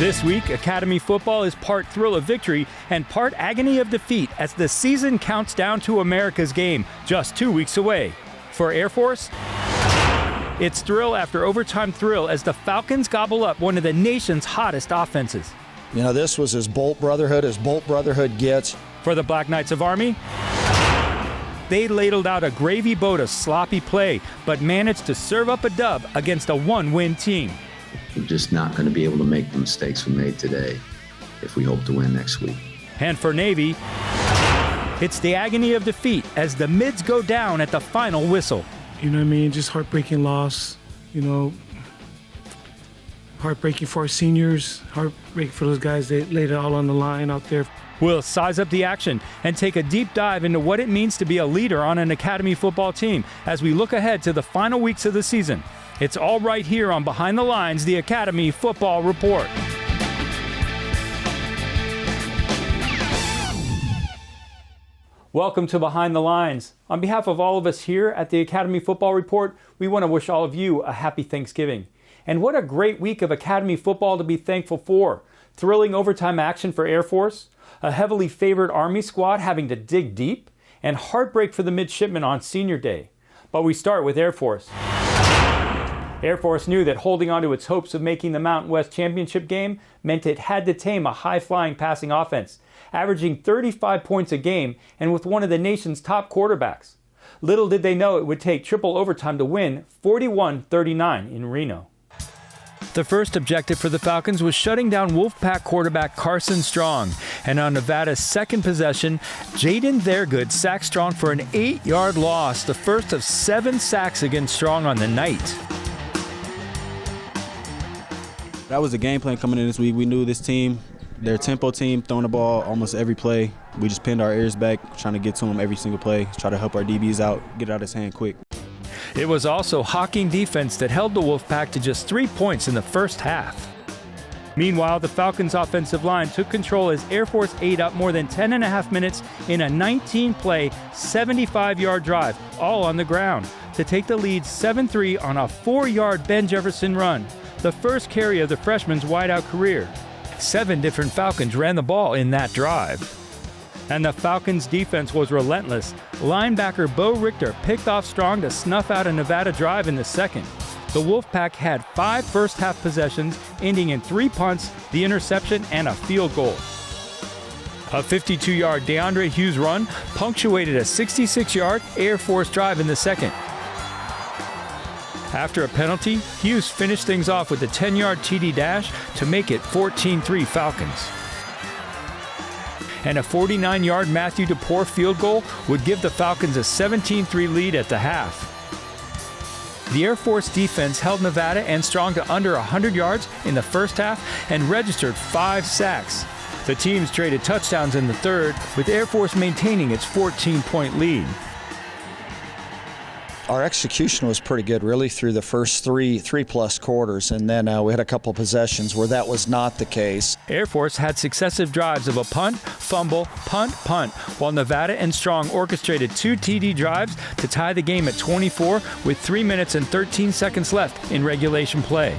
This week, Academy football is part thrill of victory and part agony of defeat as the season counts down to America's game, just 2 weeks away. For Air Force, it's thrill after overtime thrill as the Falcons gobble up one of the nation's hottest offenses. You know, this was as Bolt Brotherhood gets. For the Black Knights of Army, they ladled out a gravy boat of sloppy play, but managed to serve up a dub against a one-win team. We're just not going to be able to make the mistakes we made today if we hope to win next week. And for Navy, it's the agony of defeat as the mids go down at the final whistle. You know what I mean? Just heartbreaking loss, you know, heartbreaking for our seniors, heartbreaking for those guys that laid it all on the line out there. We'll size up the action and take a deep dive into what it means to be a leader on an Academy football team as we look ahead to the final weeks of the season. It's all right here on Behind the Lines, the Academy Football Report. Welcome to Behind the Lines. On behalf of all of us here at the Academy Football Report, we want to wish all of you a happy Thanksgiving. And what a great week of Academy football to be thankful for. Thrilling overtime action for Air Force, a heavily favored Army squad having to dig deep, and heartbreak for the midshipmen on Senior Day. But we start with Air Force. Air Force knew that holding on to its hopes of making the Mountain West Championship game meant it had to tame a high-flying passing offense, averaging 35 points a game and with one of the nation's top quarterbacks. Little did they know it would take triple overtime to win 41-39 in Reno. The first objective for the Falcons was shutting down Wolfpack quarterback Carson Strong. And on Nevada's second possession, Jaden Thurgood sacked Strong for an 8-yard loss, the first of 7 sacks against Strong on the night. That was the game plan coming in this week. We knew this team, their tempo team, throwing the ball almost every play. We just pinned our ears back, trying to get to them every single play, try to help our DBs out, get it out of his hand quick. It was also Hawking defense that held the Wolfpack to just 3 points in the first half. Meanwhile, the Falcons' offensive line took control as Air Force ate up more than 10.5 minutes in a 19-play, 75-yard drive, all on the ground, to take the lead 7-3 on a 4-yard Ben Jefferson run, the first carry of the freshman's wideout career. 7 different Falcons ran the ball in that drive. And the Falcons' defense was relentless. Linebacker Bo Richter picked off Strong to snuff out a Nevada drive in the second. The Wolfpack had 5 first-half possessions, ending in 3 punts, the interception, and a field goal. A 52-yard DeAndre Hughes run punctuated a 66-yard Air Force drive in the second. After a penalty, Hughes finished things off with a 10-yard TD dash to make it 14-3 Falcons. And a 49-yard Matthew DePore field goal would give the Falcons a 17-3 lead at the half. The Air Force defense held Nevada and Strong to under 100 yards in the first half and registered 5 sacks. The teams traded touchdowns in the third, with Air Force maintaining its 14-point lead. Our execution was pretty good, really, through the first three-plus quarters, and then we had a couple possessions where that was not the case. Air Force had successive drives of a punt, fumble, punt, while Nevada and Strong orchestrated 2 TD drives to tie the game at 24 with 3 minutes and 13 seconds left in regulation play.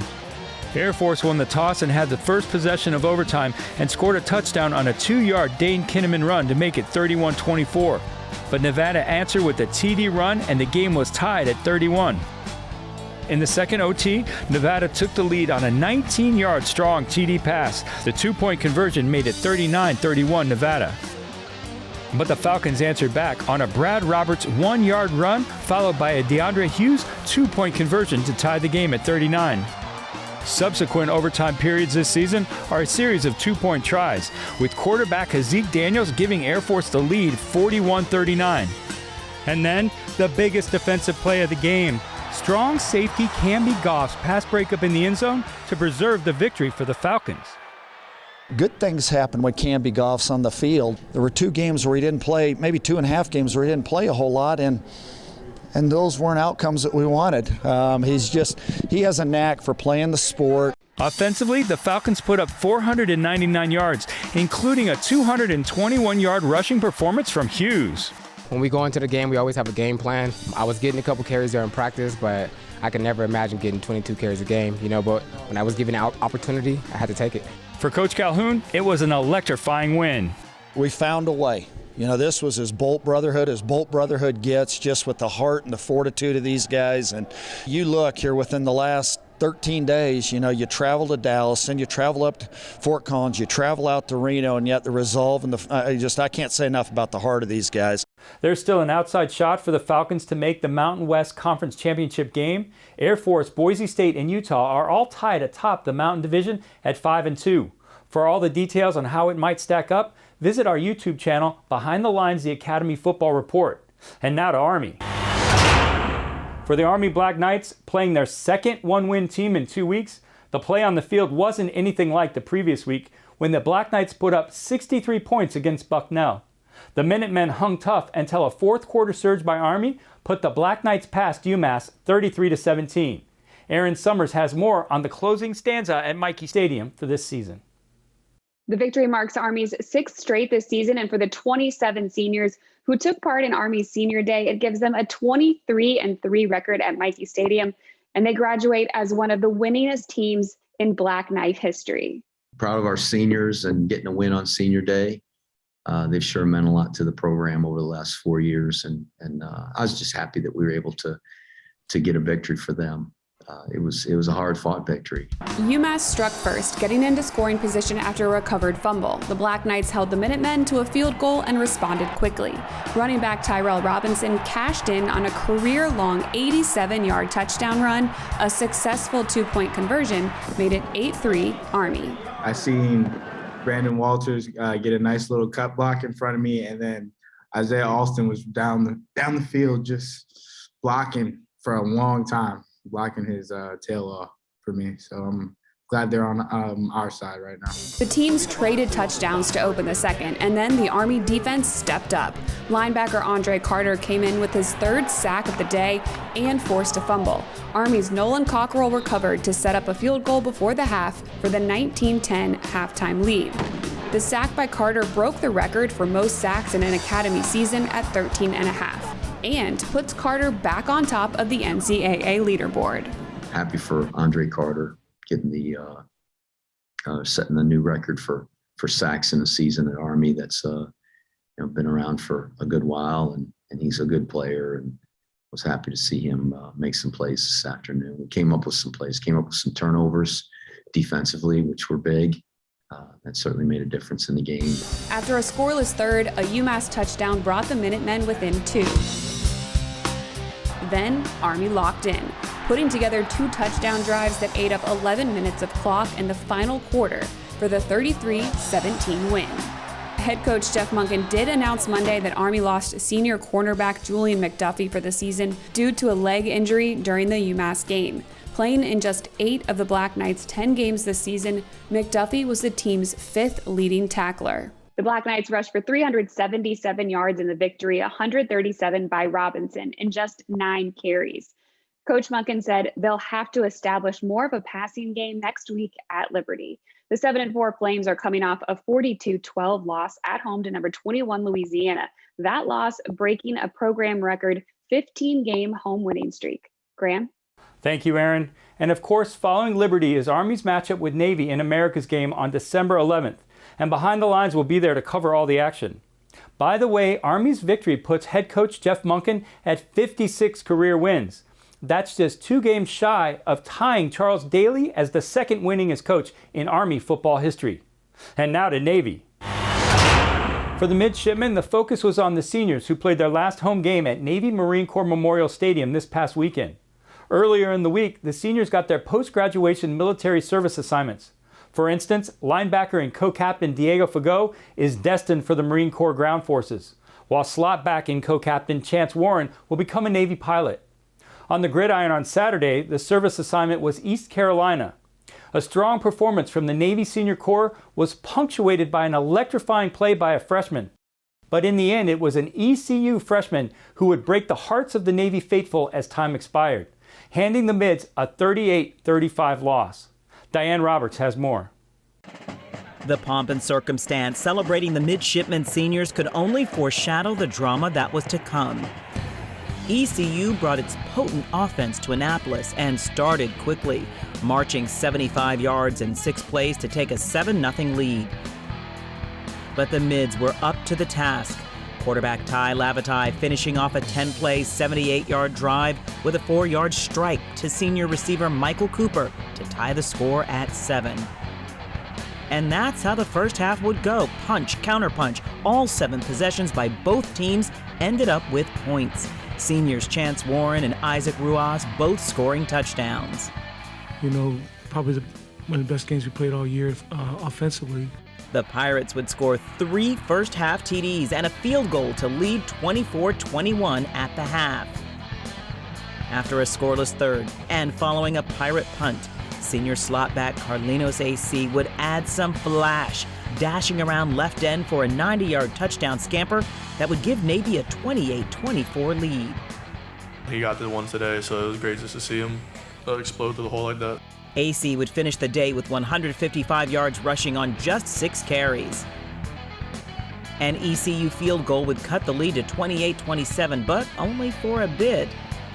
Air Force won the toss and had the first possession of overtime and scored a touchdown on a 2-yard Dane Kinnaman run to make it 31-24. But Nevada answered with a TD run and the game was tied at 31. In the second OT, Nevada took the lead on a 19-yard Strong TD pass. The 2-point conversion made it 39-31 Nevada. But the Falcons answered back on a Brad Roberts 1-yard run, followed by a DeAndre Hughes 2-point conversion to tie the game at 39. Subsequent overtime periods this season are a series of 2-point tries, with quarterback Hazik Daniels giving Air Force the lead 41-39. And then, the biggest defensive play of the game. Strong safety Camby Goff's pass breakup in the end zone to preserve the victory for the Falcons. Good things happened when Camby Goff's on the field. There were 2 games where he didn't play, maybe 2.5 games where he didn't play a whole lot, and those weren't outcomes that we wanted. He has a knack for playing the sport. Offensively, the Falcons put up 499 yards, including a 221-yard rushing performance from Hughes. When we go into the game, we always have a game plan. I was getting a couple carries there in practice, but I could never imagine getting 22 carries a game, but when I was given an opportunity, I had to take it. For Coach Calhoun, it was an electrifying win. We found a way. You know, this was as Bolt Brotherhood gets, just with the heart and the fortitude of these guys. And you look here within the last 13 days, you know, you travel to Dallas and you travel up to Fort Collins, you travel out to Reno, and yet the resolve and I can't say enough about the heart of these guys. There's still an outside shot for the Falcons to make the Mountain West Conference Championship game. Air Force, Boise State, and Utah are all tied atop the Mountain Division at 5-2. For all the details on how it might stack up, visit our YouTube channel, Behind the Lines, the Academy Football Report. And now to Army. For the Army Black Knights, playing their second one-win team in 2 weeks, the play on the field wasn't anything like the previous week when the Black Knights put up 63 points against Bucknell. The Minutemen hung tough until a fourth quarter surge by Army put the Black Knights past UMass 33-17. Aaron Summers has more on the closing stanza at Michie Stadium for this season. The victory marks Army's sixth straight this season, and for the 27 seniors who took part in Army's Senior Day, it gives them a 23-3 record at Michie Stadium, and they graduate as one of the winningest teams in Black Knight history. Proud of our seniors and getting a win on Senior Day. They've sure meant a lot to the program over the last 4 years, and I was just happy that we were able to get a victory for them. It was a hard-fought victory. UMass struck first, getting into scoring position after a recovered fumble. The Black Knights held the Minutemen to a field goal and responded quickly. Running back Tyrell Robinson cashed in on a career-long 87-yard touchdown run. A successful two-point conversion made it 8-3 Army. I seen Brandon Walters get a nice little cut block in front of me, and then Isaiah Alston was down the field just blocking for a long time, blocking his tail off for me. So I'm glad they're on our side right now. The teams traded touchdowns to open the second, and then the Army defense stepped up. Linebacker Andre Carter came in with his third sack of the day and forced a fumble. Army's Nolan Cockrell recovered to set up a field goal before the half for the 19-10 halftime lead. The sack by Carter broke the record for most sacks in an academy season at 13.5. and puts Carter back on top of the NCAA leaderboard. Happy for Andre Carter getting the setting the new record for sacks in a season at Army that's been around for a good while, and he's a good player, and was happy to see him make some plays this afternoon. We came up with some plays, came up with some turnovers defensively, which were big. That certainly made a difference in the game. After a scoreless third, a UMass touchdown brought the Minutemen within 2. Then Army locked in, putting together 2 touchdown drives that ate up 11 minutes of clock in the final quarter for the 33-17 win. Head coach Jeff Monken did announce Monday that Army lost senior cornerback Julian McDuffie for the season due to a leg injury during the UMass game. Playing in just 8 of the Black Knights' 10 games this season, McDuffie was the team's 5th leading tackler. The Black Knights rushed for 377 yards in the victory, 137 by Robinson in just 9 carries. Coach Monken said they'll have to establish more of a passing game next week at Liberty. The 7-4 Flames are coming off a 42-12 loss at home to number 21 Louisiana. That loss breaking a program record 15-game home winning streak. Graham? Thank you, Aaron. And of course, following Liberty is Army's matchup with Navy in America's game on December 11th. And Behind the Lines will be there to cover all the action. By the way, Army's victory puts head coach Jeff Monken at 56 career wins. That's just 2 games shy of tying Charles Daly as the second winningest coach in Army football history. And now to Navy. For the midshipmen, the focus was on the seniors who played their last home game at Navy Marine Corps Memorial Stadium this past weekend. Earlier in the week, the seniors got their post-graduation military service assignments. For instance, linebacker and co-captain Diego Fago is destined for the Marine Corps Ground Forces, while slot back and co-captain Chance Warren will become a Navy pilot. On the gridiron on Saturday, the service assignment was East Carolina. A strong performance from the Navy Senior Corps was punctuated by an electrifying play by a freshman. But in the end, it was an ECU freshman who would break the hearts of the Navy faithful as time expired, handing the Mids a 38-35 loss. Diane Roberts has more. The pomp and circumstance celebrating the midshipmen seniors could only foreshadow the drama that was to come. ECU brought its potent offense to Annapolis and started quickly. marching 75 yards in 6 plays to take a 7-0 lead. But the Mids were up to the task. Quarterback Ty Lavatai finishing off a 10-play, 78-yard drive with a 4-yard strike to senior receiver Michael Cooper to tie the score at 7. And that's how the first half would go. Punch, counterpunch, all 7 possessions by both teams ended up with points. Seniors Chance Warren and Isaac Ruas both scoring touchdowns. You know, probably one of the best games we played all year offensively. The Pirates would score 3 first-half TDs and a field goal to lead 24-21 at the half. After a scoreless third and following a Pirate punt, senior slot back Carlinos AC would add some flash, dashing around left end for a 90-yard touchdown scamper that would give Navy a 28-24 lead. He got the one today, so it was great just to see him explode through the hole like that. AC would finish the day with 155 yards rushing on just 6 carries. An ECU field goal would cut the lead to 28-27, but only for a bit.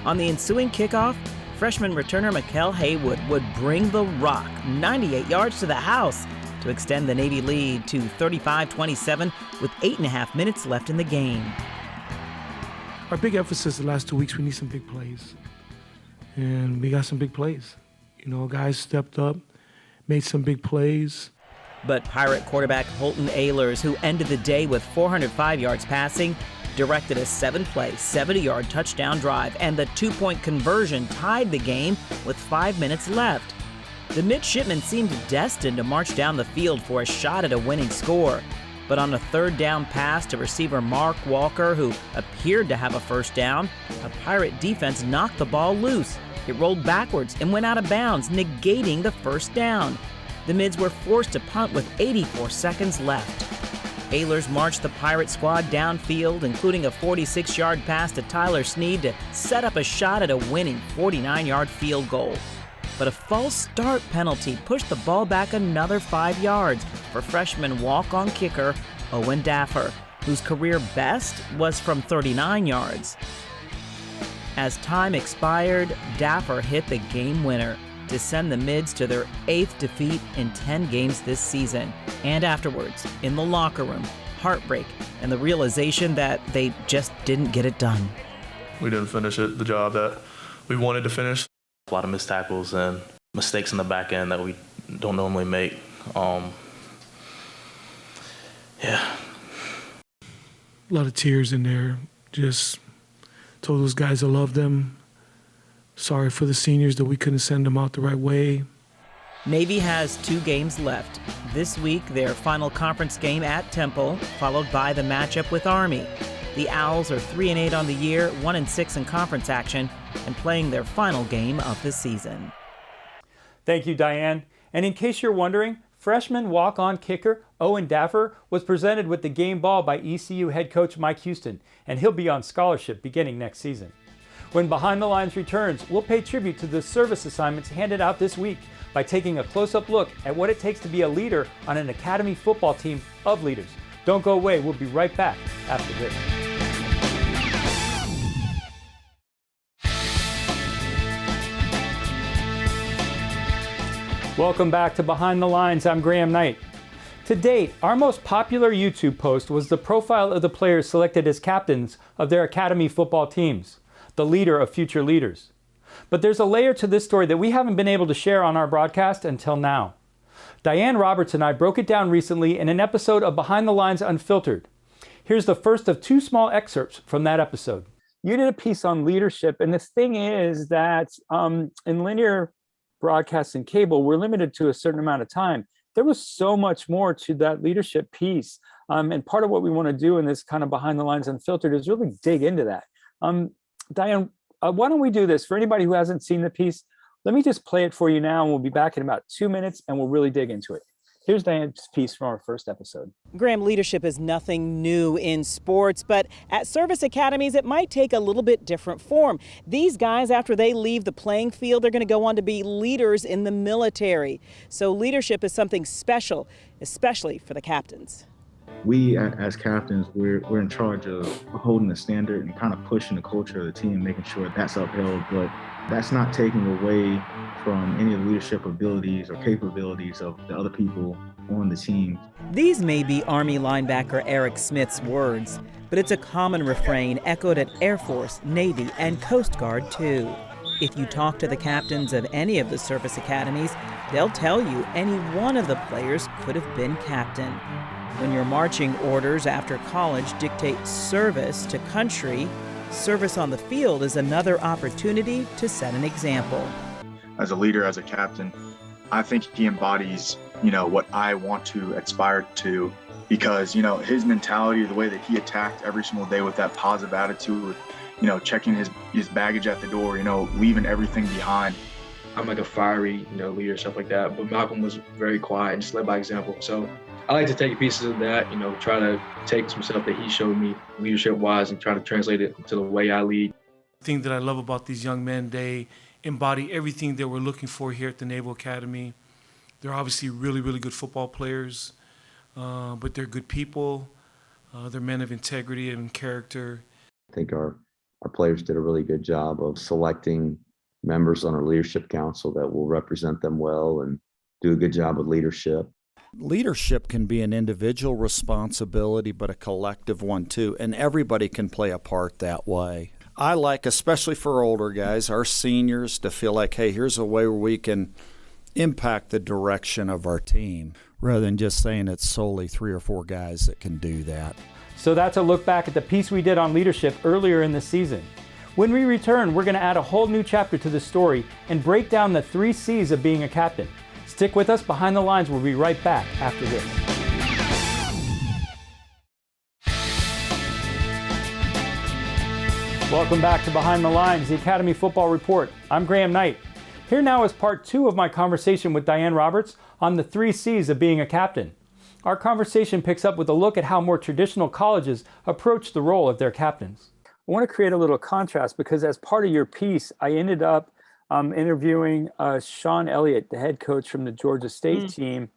On the ensuing kickoff, freshman returner Mikkel Haywood would bring the rock 98 yards to the house to extend the Navy lead to 35-27 with 8.5 minutes left in the game. Our big emphasis the last 2 weeks, we need some big plays. And we got some big plays. You know, guys stepped up, made some big plays. But Pirate quarterback Holton Ehlers, who ended the day with 405 yards passing, directed a 7-play, 70-yard touchdown drive, and the 2-point conversion tied the game with 5 minutes left. The midshipmen seemed destined to march down the field for a shot at a winning score. But on a 3rd down pass to receiver Mark Walker, who appeared to have a first down, a Pirate defense knocked the ball loose. It rolled backwards and went out of bounds, negating the first down. The Mids were forced to punt with 84 seconds left. Ehlers marched the Pirate squad downfield, including a 46-yard pass to Tyler Snead to set up a shot at a winning 49-yard field goal. But a false start penalty pushed the ball back another 5 yards for freshman walk-on kicker Owen Daffer, whose career best was from 39 yards. As time expired, Daffer hit the game winner to send the Mids to their 8th defeat in 10 games this season. And afterwards, in the locker room, heartbreak and the realization that they just didn't get it done. We didn't finish the job that we wanted to finish. A lot of missed tackles and mistakes in the back end that we don't normally make. Yeah. A lot of tears in there. Just told those guys I love them. Sorry for the seniors that we couldn't send them out the right way. Navy has 2 games left. This week, their final conference game at Temple, followed by the matchup with Army. The Owls are 3-8 on the year, 1-6 in conference action, and playing their final game of the season. Thank you, Diane. And in case you're wondering, freshman walk-on kicker Owen Daffer was presented with the game ball by ECU head coach Mike Houston, and he'll be on scholarship beginning next season. When Behind the Lines returns, we'll pay tribute to the service assignments handed out this week by taking a close-up look at what it takes to be a leader on an academy football team of leaders. Don't go away. We'll be right back after this. Welcome back to Behind the Lines. I'm Graham Knight. To date, our most popular YouTube post was the profile of the players selected as captains of their academy football teams, the leader of future leaders. But there's a layer to this story that we haven't been able to share on our broadcast until now. Diane Roberts and I broke it down recently in an episode of Behind the Lines Unfiltered. Here's the first of 2 small excerpts from that episode. You did a piece on leadership, and the thing is that in linear broadcast and cable, we're limited to a certain amount of time. There was so much more to that leadership piece. And part of what we want to do in this kind of Behind the Lines Unfiltered is really dig into that. Diane, why don't we do this? For anybody who hasn't seen the piece, let me just play it for you now, and we'll be back in about 2 minutes, and we'll really dig into it. Here's Diane's piece from our first episode. Graham, leadership is nothing new in sports, but at service academies, it might take a little bit different form. These guys, after they leave the playing field, they're going to go on to be leaders in the military. So leadership is something special, especially for the captains. We, as captains, we're in charge of holding the standard and kind of pushing the culture of the team, making sure that's upheld. But That's not taking away from any of the leadership abilities or capabilities of the other people on the team. These may be Army linebacker Eric Smith's words, but it's a common refrain echoed at Air Force, Navy, and Coast Guard, too. If you talk to the captains of any of the service academies, they'll tell you any one of the players could have been captain. When your marching orders after college dictate service to country, service on the field is another opportunity to set an example. As a leader, as a captain, I think he embodies, what I want to aspire to, because, his mentality, the way that he attacked every single day with that positive attitude, checking his baggage at the door, leaving everything behind. I'm like a fiery, leader, stuff like that. But Malcolm was very quiet and just led by example. So I like to take pieces of that, try to take some stuff that he showed me leadership-wise and try to translate it to the way I lead. The thing that I love about these young men, they embody everything that we're looking for here at the Naval Academy. They're obviously really, really good football players, but they're good people. They're men of integrity and character. I think our players did a really good job of selecting members on our leadership council that will represent them well and do a good job with leadership. Leadership can be an individual responsibility, but a collective one too, and everybody can play a part that way. I like, especially for older guys, our seniors, to feel like, hey, here's a way where we can impact the direction of our team, rather than just saying it's solely 3 or 4 guys that can do that. So that's a look back at the piece we did on leadership earlier in the season. When we return, we're going to add a whole new chapter to the story and break down the 3 C's of being a captain. Stick with us. Behind the Lines, we'll be right back after this. Welcome back to Behind the Lines, the Academy Football Report. I'm Graham Knight. Here now is part 2 of my conversation with Diane Roberts on the 3 C's of being a captain. Our conversation picks up with a look at how more traditional colleges approach the role of their captains. I want to create a little contrast because as part of your piece, I ended up interviewing Sean Elliott, the head coach from the Georgia State team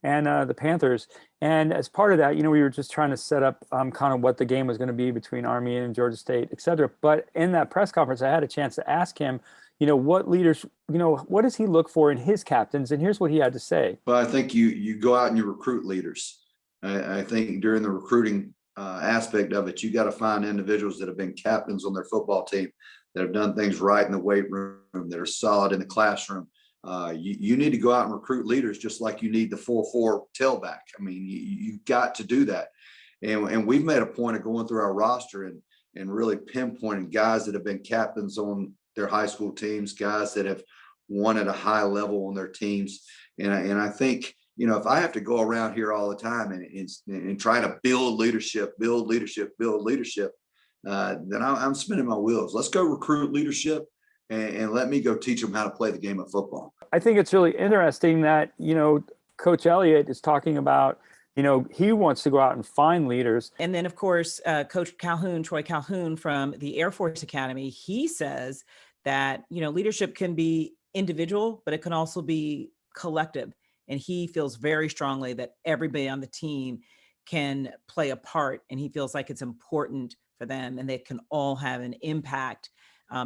and the Panthers. And as part of that, we were just trying to set up kind of what the game was going to be between Army and Georgia State, et cetera. But in that press conference, I had a chance to ask him, what leaders, what does he look for in his captains? And here's what he had to say. Well, I think you go out and you recruit leaders. I think during the recruiting aspect of it, you got to find individuals that have been captains on their football team, that have done things right in the weight room, that are solid in the classroom. You need to go out and recruit leaders just like you need the 4-4 tailback. I mean, you've got to do that. And we've made a point of going through our roster and really pinpointing guys that have been captains on their high school teams, guys that have won at a high level on their teams. And I think, if I have to go around here all the time and try to build leadership, then I'm spinning my wheels. Let's go recruit leadership and let me go teach them how to play the game of football. I think it's really interesting that, Coach Elliott is talking about, he wants to go out and find leaders. And then, of course, Coach Calhoun, Troy Calhoun from the Air Force Academy, he says that, leadership can be individual, but it can also be collective. And he feels very strongly that everybody on the team can play a part, and he feels like it's important for them and they can all have an impact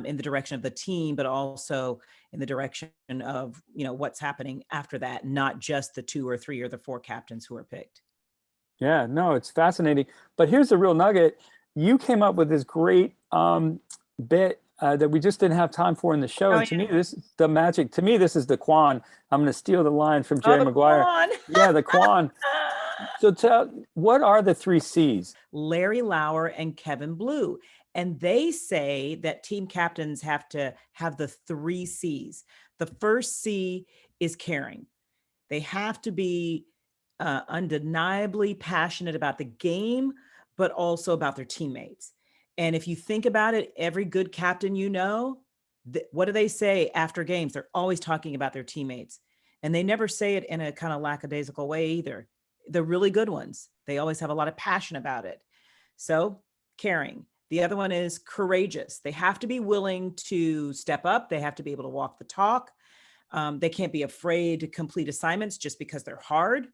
in the direction of the team, but also in the direction of, what's happening after that, not just the 2 or 3 or the 4 captains who are picked. Yeah, no, it's fascinating. But here's the real nugget. You came up with this great bit that we just didn't have time for in the show. And to me, this is the magic. To me, this is the Quan. I'm going to steal the line from Jerry Maguire. Quan. Yeah, the Quan. So what are the 3 C's? Larry Lauer and Kevin Blue. And they say that team captains have to have the 3 C's. The first C is caring. They have to be undeniably passionate about the game, but also about their teammates. And if you think about it, every good captain, what do they say after games? They're always talking about their teammates. And they never say it in a kind of lackadaisical way either. The really good ones, they always have a lot of passion about it. So caring. The other one is courageous. They have to be willing to step up. They have to be able to walk the talk. They can't be afraid to complete assignments just because they're hard.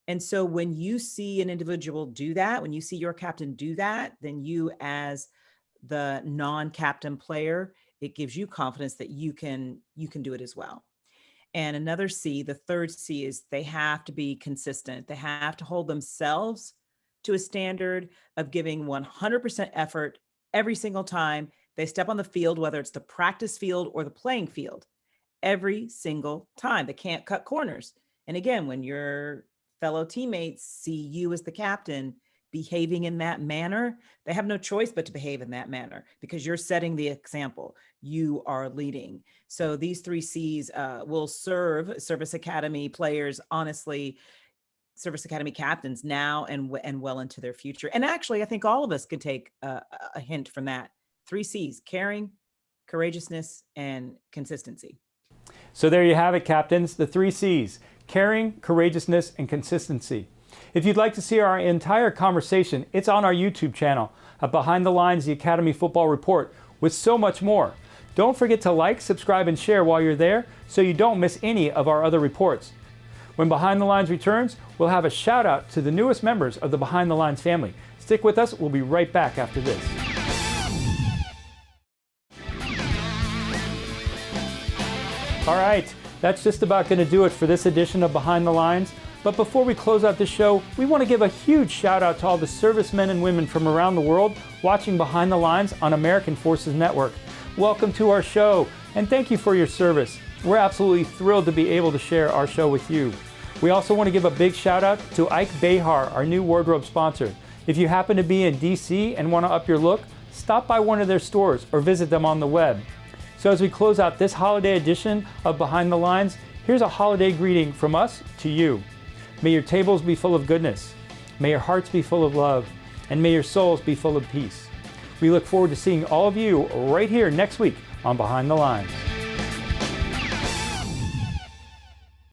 And so when you see an individual do that, when you see your captain do that, then you as the non-captain player, it gives you confidence that you can do it as well. And another C, the third C, is they have to be consistent. They have to hold themselves to a standard of giving 100% effort every single time they step on the field, whether it's the practice field or the playing field, every single time. They can't cut corners. And again, when your fellow teammates see you as the captain behaving in that manner, they have no choice but to behave in that manner because you're setting the example. You are leading. So these 3 C's will serve Service Academy players, honestly, Service Academy captains now and well into their future. And actually, I think all of us could take a hint from that. 3 C's: caring, courageousness, and consistency. So there you have it, captains, the 3 C's: caring, courageousness, and consistency. If you'd like to see our entire conversation, it's on our YouTube channel, Behind the Lines, the Academy Football Report, with so much more. Don't forget to like, subscribe, and share while you're there so you don't miss any of our other reports. When Behind the Lines returns, we'll have a shout out to the newest members of the Behind the Lines family. Stick with us, we'll be right back after this. All right, that's just about going to do it for this edition of Behind the Lines. But before we close out the show, we want to give a huge shout out to all the servicemen and women from around the world watching Behind the Lines on American Forces Network. Welcome to our show, and thank you for your service. We're absolutely thrilled to be able to share our show with you. We also want to give a big shout out to Ike Behar, our new wardrobe sponsor. If you happen to be in DC and want to up your look, stop by one of their stores or visit them on the web. So as we close out this holiday edition of Behind the Lines, here's a holiday greeting from us to you. May your tables be full of goodness. May your hearts be full of love. And may your souls be full of peace. We look forward to seeing all of you right here next week on Behind the Lines.